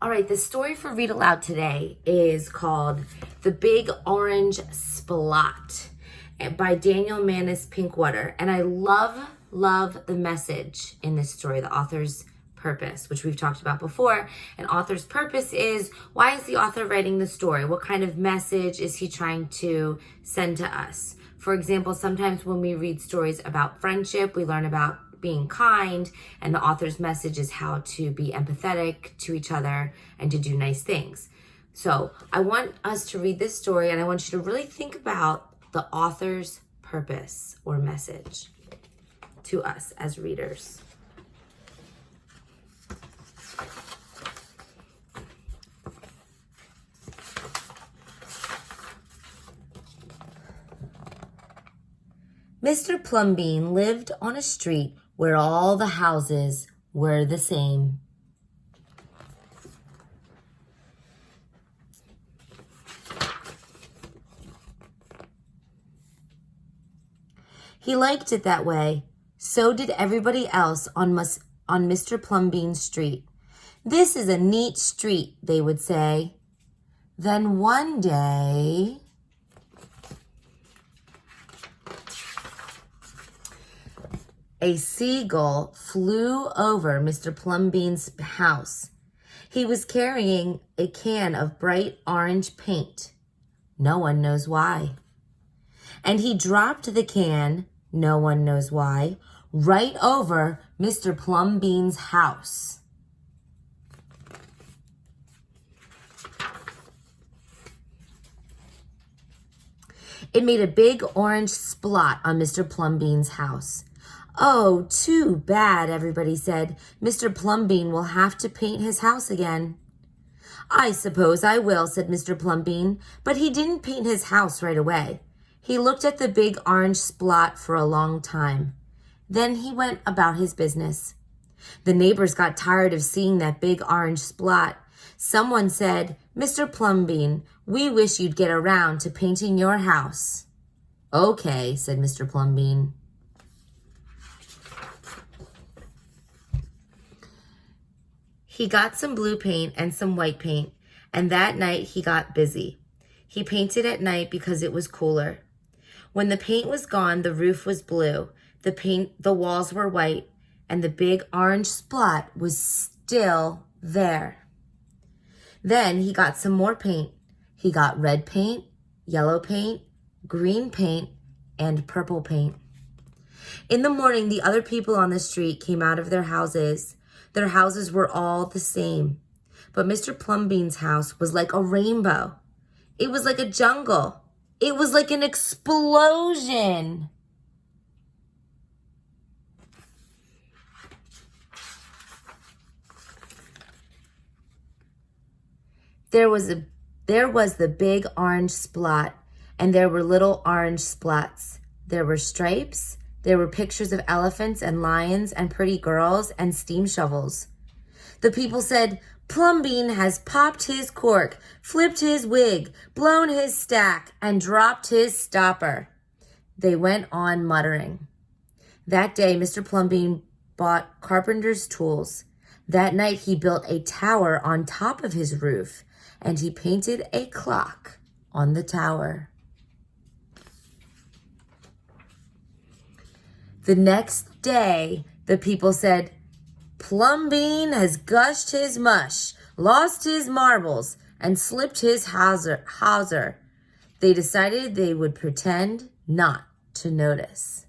All right, the story for Read Aloud today is called The Big Orange Splot by Daniel Manus Pinkwater. And I love the message in this story, the author's purpose, which we've talked about before. An author's purpose is, why is the author writing the story? What kind of message is he trying to send to us? For example, sometimes when we read stories about friendship, we learn about being kind, and the author's message is how to be empathetic to each other and to do nice things. So I want us to read this story, and I want you to really think about the author's purpose or message to us as readers. Mr. Plumbean lived on a street where all the houses were the same. He liked it that way. So did everybody else on Mr. Plumbean's street. "This is a neat street," they would say. Then one day, a seagull flew over Mr. Plumbean's house. He was carrying a can of bright orange paint. No one knows why. And he dropped the can, no one knows why, right over Mr. Plumbean's house. It made a big orange splot on Mr. Plumbean's house. "Oh, too bad," everybody said. "Mr. Plumbean will have to paint his house again." "I suppose I will," said Mr. Plumbean, but he didn't paint his house right away. He looked at the big orange splot for a long time. Then he went about his business. The neighbors got tired of seeing that big orange splot. Someone said, "Mr. Plumbean, we wish you'd get around to painting your house." "Okay," said Mr. Plumbean. He got some blue paint and some white paint, and that night he got busy. He painted at night because it was cooler. When the paint was gone, the roof was blue, the walls were white, and the big orange splot was still there. Then he got some more paint. He got red paint, yellow paint, green paint, and purple paint. In the morning, the other people on the street came out of their houses. Their houses were all the same, but Mr. Plumbean's house was like a rainbow. It was like a jungle. It was like an explosion. There was the big orange splot, and there were little orange splots. There were stripes. There were pictures of elephants and lions and pretty girls and steam shovels. The people said, "Plumbean has popped his cork, flipped his wig, blown his stack, and dropped his stopper." They went on muttering. That day, Mr. Plumbean bought carpenter's tools. That night, he built a tower on top of his roof, and he painted a clock on the tower. The next day, the people said, "Plumbean has gushed his mush, lost his marbles, and slipped his hawser." They decided they would pretend not to notice.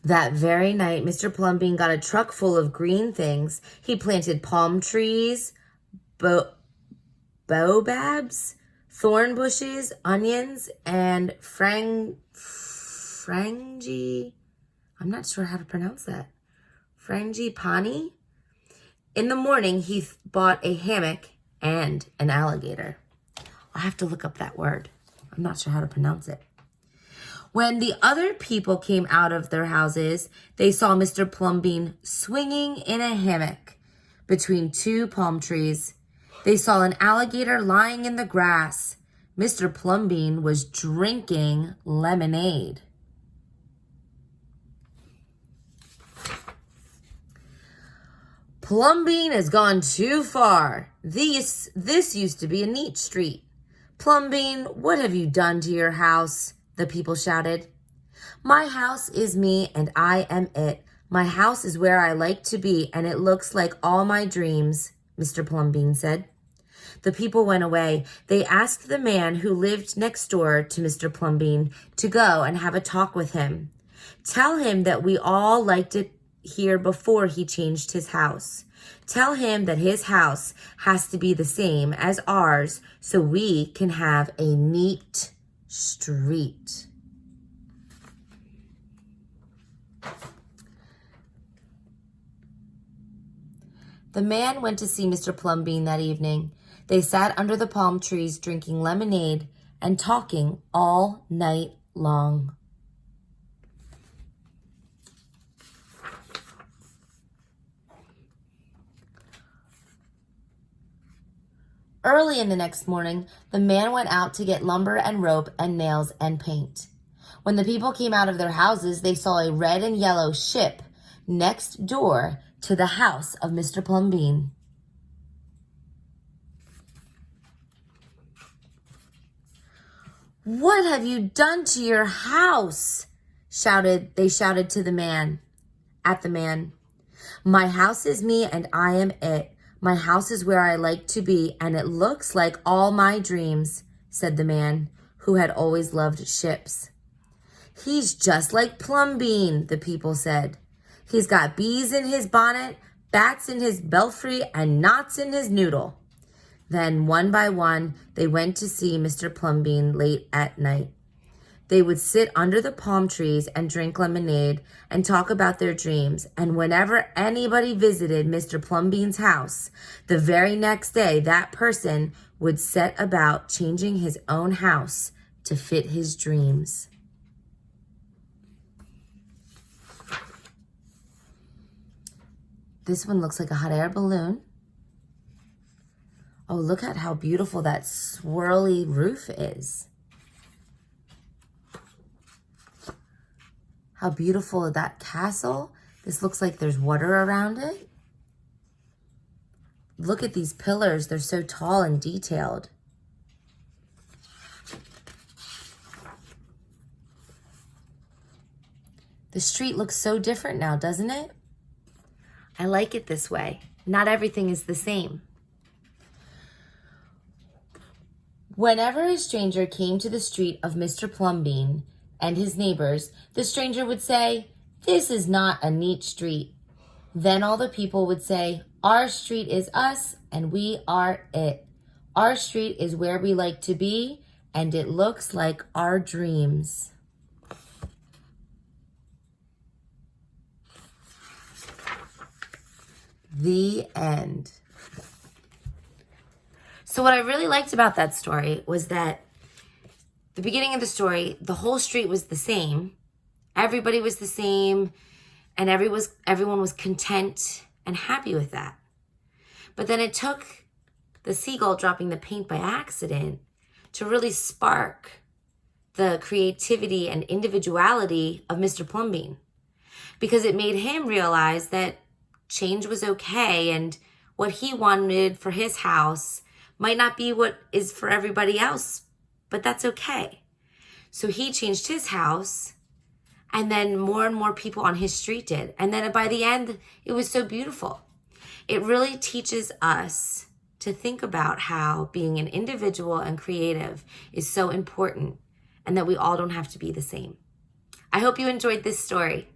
That very night, Mr. Plumbean got a truck full of green things. He planted palm trees, baobabs, thorn bushes, onions, and frangipani. I'm not sure how to pronounce that. Frangipani. In the morning, he bought a hammock and an alligator. I'll have to look up that word. I'm not sure how to pronounce it. When the other people came out of their houses, they saw Mr. Plumbean swinging in a hammock between two palm trees. They saw an alligator lying in the grass. Mr. Plumbean was drinking lemonade. Plumbean has gone too far. This used to be a neat street. Plumbean, what have you done to your house? The people shouted. My house is me and I am it. My house is where I like to be and it looks like all my dreams, Mr. Plumbean said. The people went away. They asked the man who lived next door to Mr. Plumbean to go and have a talk with him. Tell him that we all liked it here before he changed his house. Tell him that his house has to be the same as ours so we can have a neat street. The man went to see Mr. Plumbean that evening. They sat under the palm trees drinking lemonade and talking all night long. Early in the next morning, the man went out to get lumber and rope and nails and paint. When the people came out of their houses, they saw a red and yellow ship next door to the house of Mr. Plumbean. What have you done to your house? They shouted to the man. At the man. My house is me and I am it. My house is where I like to be, and it looks like all my dreams, said the man, who had always loved ships. He's just like Plumbean, the people said. He's got bees in his bonnet, bats in his belfry, and knots in his noodle. Then, one by one, they went to see Mr. Plumbean late at night. They would sit under the palm trees and drink lemonade and talk about their dreams. And whenever anybody visited Mr. Plumbean's house, the very next day, that person would set about changing his own house to fit his dreams. This one looks like a hot air balloon. Oh, look at how beautiful that swirly roof is. How beautiful is that castle? This looks like there's water around it. Look at these pillars. They're so tall and detailed. The street looks so different now, doesn't it? I like it this way. Not everything is the same. Whenever a stranger came to the street of Mr. Plumbean and his neighbors, the stranger would say, "This is not a neat street." Then all the people would say, "Our street is us and we are it. Our street is where we like to be and it looks like our dreams." The end. So what I really liked about that story was that the beginning of the story, the whole street was the same. Everybody was the same, and everyone was content and happy with that. But then it took the seagull dropping the paint by accident to really spark the creativity and individuality of Mr. Plumbean, because it made him realize that change was okay, and what he wanted for his house might not be what is for everybody else, but that's okay. So he changed his house, and then more and more people on his street did. And then by the end, it was so beautiful. It really teaches us to think about how being an individual and creative is so important, and that we all don't have to be the same. I hope you enjoyed this story.